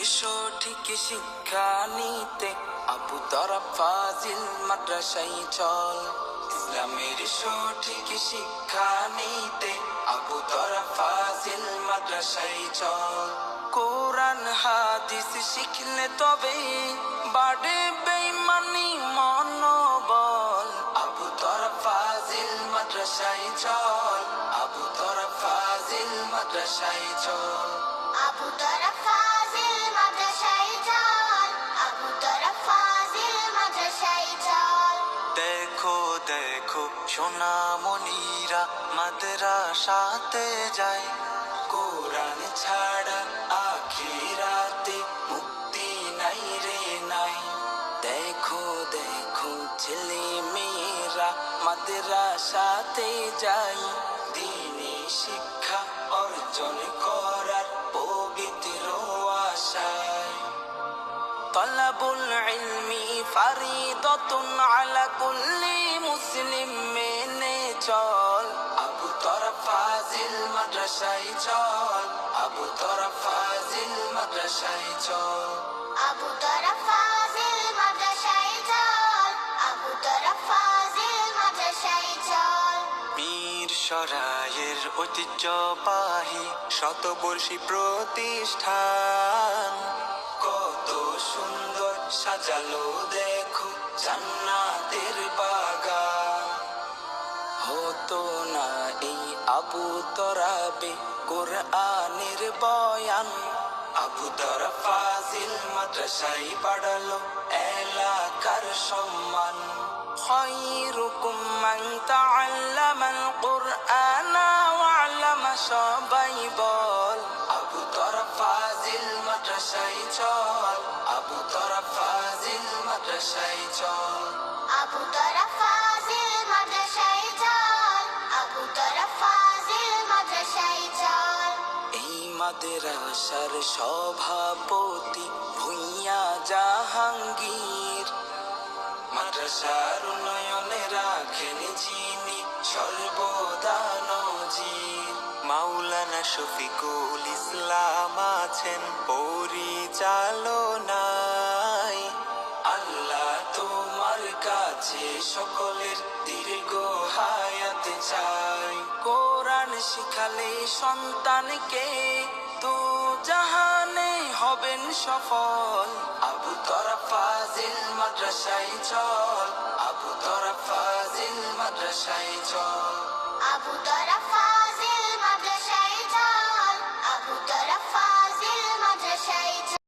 সঠিক শিক্ষা নিতে আবু তরা ফাজিল মাদ্রাসায় চল। ইসলামের সঠিক শিক্ষা নিতে আবু তরা ফাজিল মাদ্রাসায় চল। কোরআন হাদিস শিখলে তবে বাড়ে বেঈমানি মনোবল। আবু তরা ফাজিল মাদ্রাসায় চল। আবু তরা ফাজিল মাদ্রাসায় চল। আবু তরা ফাজিল মাদ্রাসায় চল। আবু তরা ফাজিল মাদ্রাসায় চল। দেখো দেখো সোনামণিরা মাদ্রাসাতে যায়। কোরআন ছাড়া আখিরাতে মুক্তি নাই রে নাই। দেখো দেখো ছেলে মেয়েরা মাদ্রাসাতে যায়। দ্বীনি শিক্ষা অর্জন করার পবিত্র আশায়। তলাবুল ইলমি ফারিদাতুন আলা কুল্লি মুসলিম মেনে চল। আবু তরা ফাজিল মাদ্রাসায় চল। আবু তরা ফাজিল মাদ্রাসায় চল। আবু তরা ফাজিল মাদ্রাসায় চল। আবু তরা ফাজিল মাদ্রাসায় চল। মীর সরাইয়ের ঐতিহ্যবাহী শতবর্ষী প্রতিষ্ঠান। কত সুন্দর সাজালো দেখো জান্নাতের বাগান। হতো না এই আবু তরাবে কোরআনের বয়ান। আবু তরা ফাজিল মাদ্রাসায় বাড়ালো এলাকার সম্মান। খায়রুকুম মান তাআল্লামাল কুরআনা ওয়া আল্লামা, সবাই বল। আবু তরা ফাজিল মাদ্রাসায় চল। আবু তরা ফাজিল মাদ্রাসায় চল। আবু তরা ফাজিল মাদ্রাসায় চল। আবু তরা ফাজিল মাদ্রাসায় চল। এই মাদ্রাসার সভাপতি ভূঁইয়া জাহাঙ্গীর। মাদ্রাসার উন্নয়নে রাখেন যিনি সর্বদা নজির। মাওলানা শফিকুল ইসলাম আছেন পরিচালনায়। আল্লাহ তোমার কাছে সকলের দীর্ঘ হায়াত চাই। কোরআন শিখালে সন্তানকে দু জাহানে হবেন সফল। আবু তরা ফাজিল মাদ্রাসায় চল। আবু তরা ফাজিল মাদ্রাসায় চল। আবু তরা